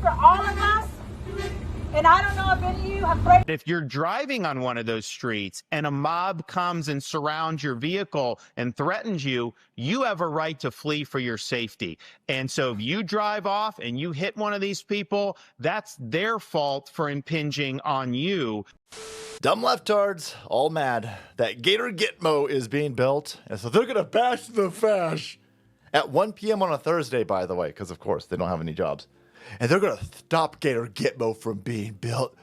for all of us. And I don't know if any of you have prayed. If you're driving on one of those streets and a mob comes and surrounds your vehicle and threatens you, you have a right to flee for your safety. And so if you drive off and you hit one of these people, that's their fault for impinging on you. Dumb leftards, all mad that Gator Gitmo is being built, and so they're going to bash the fash at 1 p.m. on a Thursday, by the way, because, of course, they don't have any jobs. And they're going to stop Gator Gitmo from being built.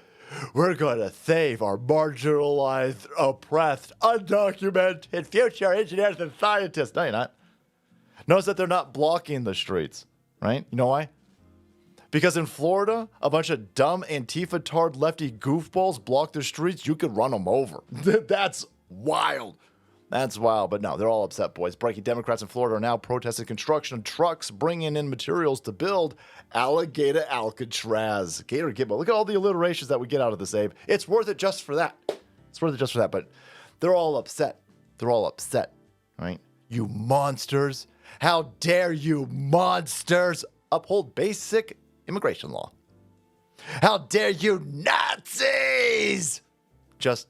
We're going to save our marginalized, oppressed, undocumented future engineers and scientists. No, you're not. Notice that they're not blocking the streets, right? You know why? Because in Florida, a bunch of dumb Antifa-tard lefty goofballs block the streets. You could run them over. That's wild. That's wild. But no, they're all upset, boys. Breaking Democrats in Florida are now protesting construction of trucks bringing in materials to build Alligator Alcatraz. Gator Gitmo. Look at all the alliterations that we get out of this, Abe. It's worth it just for that. It's worth it just for that. But they're all upset. They're all upset, right? You monsters. How dare you monsters uphold basic immigration law? How dare you Nazis just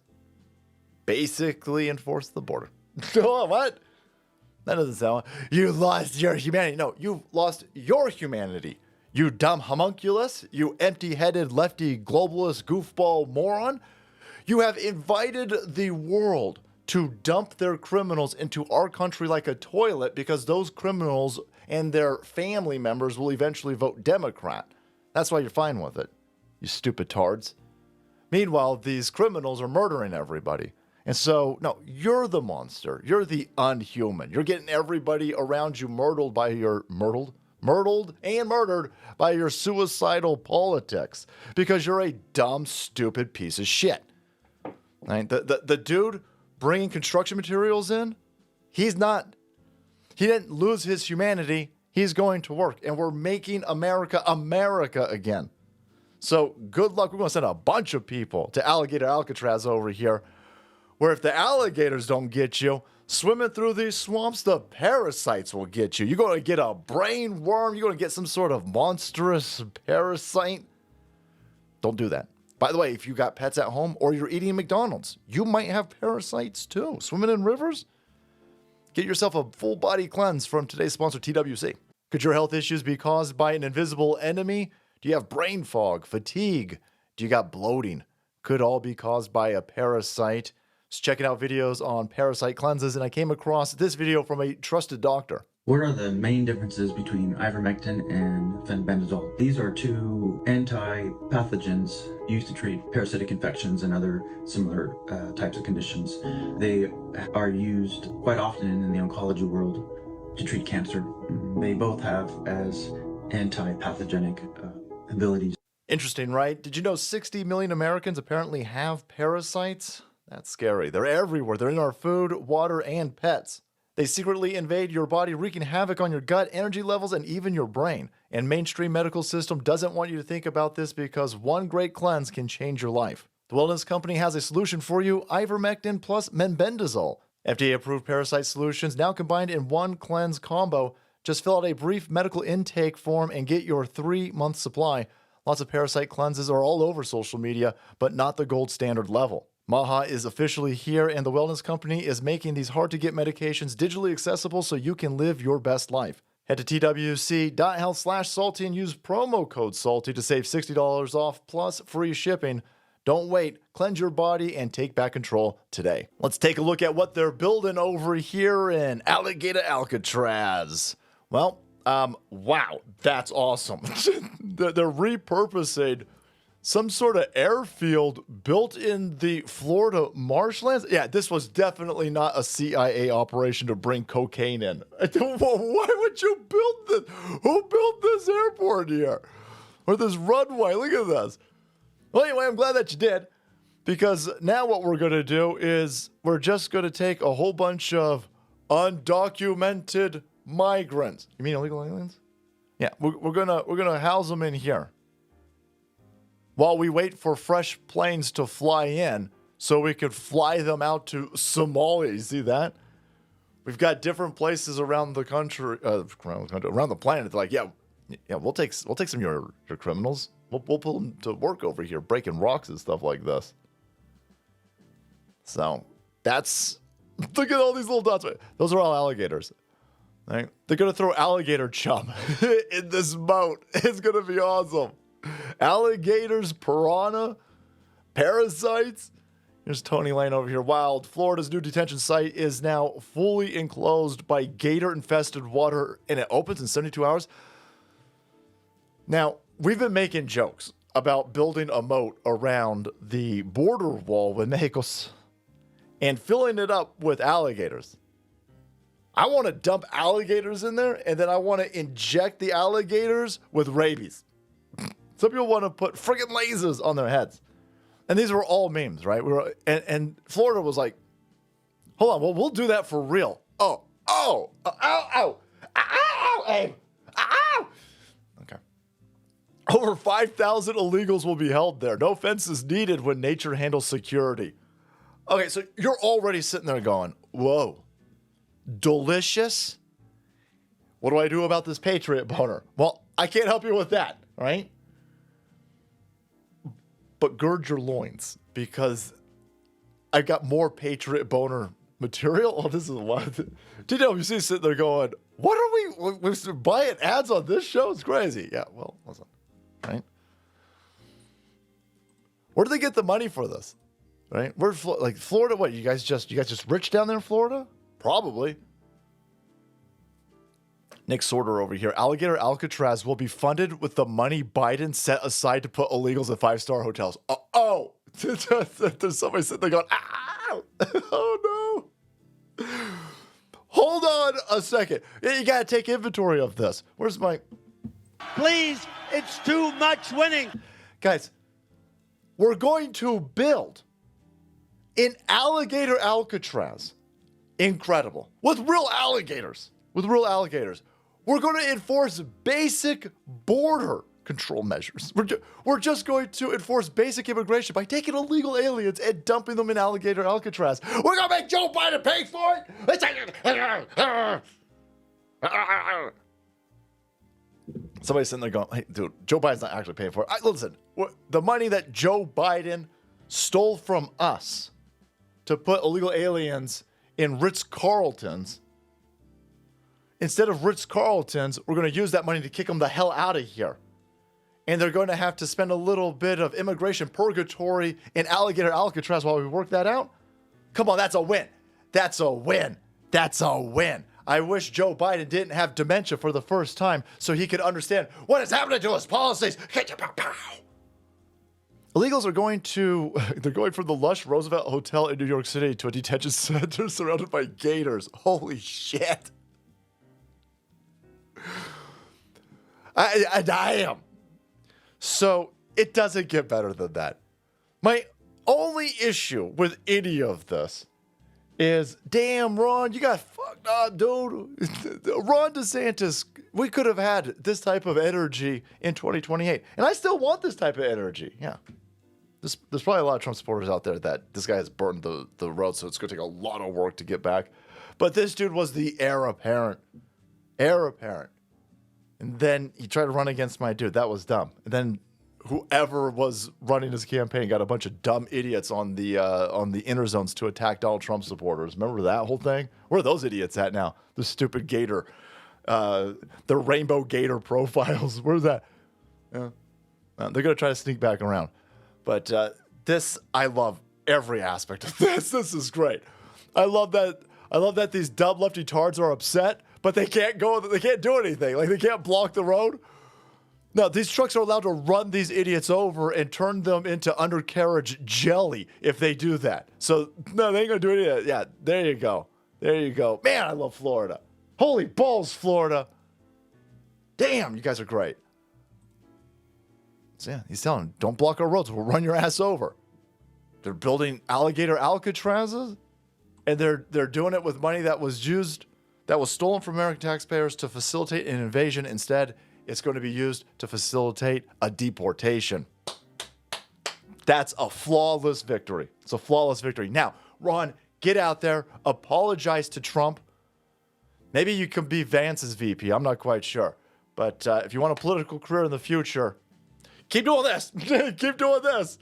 basically enforce the border? Oh, what? That doesn't sound. You lost your humanity. No, you've lost your humanity. You dumb homunculus. You empty-headed lefty globalist goofball moron. You have invited the world to dump their criminals into our country like a toilet because those criminals and their family members will eventually vote Democrat. That's why you're fine with it, you stupid tards. Meanwhile, these criminals are murdering everybody. And so, no, you're the monster. You're the unhuman. You're getting everybody around you murdered by your murdered by your suicidal politics because you're a dumb, stupid piece of shit. Right? The dude bringing construction materials in, he didn't lose his humanity. He's going to work, and we're making America again. So good luck. We're going to send a bunch of people to Alligator Alcatraz over here, where if the alligators don't get you, swimming through these swamps, the parasites will get you. You're going to get a brain worm. You're going to get some sort of monstrous parasite. Don't do that. By the way, if you got pets at home or you're eating McDonald's, you might have parasites too. Swimming in rivers? Get yourself a full body cleanse from today's sponsor, TWC. Could your health issues be caused by an invisible enemy? Do you have brain fog, fatigue? Do you got bloating? Could all be caused by a parasite. Just checking out videos on parasite cleanses, and I came across this video from a trusted doctor. What are the main differences between ivermectin and fenbendazole? These are two anti-pathogens used to treat parasitic infections and other similar types of conditions. They are used quite often in the oncology world to treat cancer. They both have as anti-pathogenic abilities. Interesting, right? Did you know 60 million Americans apparently have parasites? That's scary. They're everywhere. They're in our food, water, and pets. They secretly invade your body, wreaking havoc on your gut, energy levels, and even your brain. And mainstream medical system doesn't want you to think about this because one great cleanse can change your life. The Wellness Company has a solution for you, ivermectin plus menbendazole. FDA-approved parasite solutions now combined in one cleanse combo. Just fill out a brief medical intake form and get your 3-month supply. Lots of parasite cleanses are all over social media, but not the gold standard level. Maha is officially here, and the Wellness Company is making these hard-to-get medications digitally accessible so you can live your best life. Head to twc.health/salty and use promo code SALTY to save $60 off plus free shipping. Don't wait. Cleanse your body and take back control today. Let's take a look at what they're building over here in Alligator Alcatraz. Well, wow, that's awesome. They're repurposing some sort of airfield built in the Florida marshlands. Yeah, this was definitely not a CIA operation to bring cocaine in. Why would you build this? Who built this airport here? Or this runway? Look at this. Well, anyway, I'm glad that you did, because now what we're going to do is we're just going to take a whole bunch of undocumented migrants. You mean illegal aliens? Yeah, we're gonna house them in here while we wait for fresh planes to fly in so we could fly them out to Somalia. You see that? We've got different places around the country, around the planet. They're like, yeah, Yeah, we'll take some of your criminals. We'll put them to work over here, breaking rocks and stuff like this. So that's, look at all these little dots. Those are all alligators. Right? They're gonna throw alligator chum in this boat. It's gonna be awesome. Alligators, piranha, parasites. Here's Tony Lane over here. Wild. Florida's new detention site is now fully enclosed by gator-infested water, and it opens in 72 hours. Now, we've been making jokes about building a moat around the border wall with Mexico and filling it up with alligators. I want to dump alligators in there, and then I want to inject the alligators with rabies. Some people want to put friggin' lasers on their heads. And these were all memes, right? And Florida was like, hold on, well, we'll do that for real. Ow, aim. Ow. Okay. Over 5,000 illegals will be held there. No fences needed when nature handles security. Okay, so you're already sitting there going, whoa, delicious. What do I do about this Patriot boner? Well, I can't help you with that, right? But gird your loins, because I've got more Patriot boner material. Oh, this is what. You see sitting there going, what are we're buying ads on this show? It's crazy. Yeah, well, listen, right? Where do they get the money for this? Right? Where's Florida? What, you guys just rich down there in Florida? Probably. Nick Sorter over here. Alligator Alcatraz will be funded with the money Biden set aside to put illegals at 5-star hotels. Oh, there's somebody sitting there going, ow! Oh no! Hold on a second. You got to take inventory of this. Where's my? Please, it's too much winning. Guys, we're going to build an alligator Alcatraz. Incredible. With real alligators. We're going to enforce basic border control measures. We're just going to enforce basic immigration by taking illegal aliens and dumping them in alligator Alcatraz. We're going to make Joe Biden pay for it. Somebody's sitting there going, hey, dude, Joe Biden's not actually paying for it. Listen, the money that Joe Biden stole from us to put illegal aliens in Ritz-Carltons, instead of Ritz-Carltons, we're going to use that money to kick them the hell out of here. And they're going to have to spend a little bit of immigration purgatory in alligator Alcatraz while we work that out. Come on, that's a win. That's a win. I wish Joe Biden didn't have dementia for the first time so he could understand what is happening to his policies. Illegals are going from the lush Roosevelt Hotel in New York City to a detention center surrounded by gators. Holy shit. I am. So it doesn't get better than that. My only issue with any of this is, damn, Ron, you got fucked up, dude. Ron DeSantis, we could have had this type of energy in 2028. And I still want this type of energy. Yeah. There's probably a lot of Trump supporters out there that this guy has burned the road, so it's going to take a lot of work to get back. But this dude was the heir apparent. And then he tried to run against my dude. That was dumb. And then whoever was running his campaign got a bunch of dumb idiots on the inner zones to attack Donald Trump supporters. Remember that whole thing? Where are those idiots at now? The stupid gator, the rainbow gator profiles. Where's that? Yeah. They're going to try to sneak back around. But I love every aspect of this. This is great. I love that these dumb lefty tards are upset, but they can't do anything. Like, they can't block the road. No, these trucks are allowed to run these idiots over and turn them into undercarriage jelly if they do that. So, no, they ain't going to do any of that. Yeah, there you go. Man, I love Florida. Holy balls, Florida. Damn, you guys are great. So, yeah, he's telling them, don't block our roads. We'll run your ass over. They're building alligator Alcatrazes, and they're doing it with money that was stolen from American taxpayers to facilitate an invasion. Instead, it's going to be used to facilitate a deportation. That's a flawless victory. It's a flawless victory. Now, Ron, get out there, apologize to Trump. Maybe you can be Vance's VP. I'm not quite sure. But if you want a political career in the future, keep doing this. Keep doing this.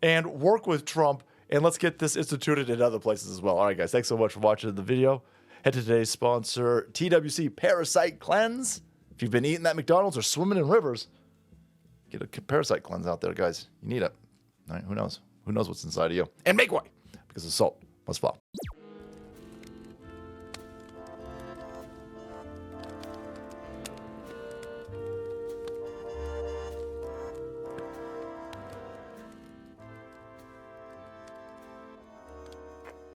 And work with Trump. And let's get this instituted in other places as well. All right, guys. Thanks so much for watching the video. Head to today's sponsor, TWC Parasite Cleanse. If you've been eating that McDonald's or swimming in rivers, get a parasite cleanse out there, guys. You need it. All right, who knows? Who knows what's inside of you? And make way, because the salt must fall.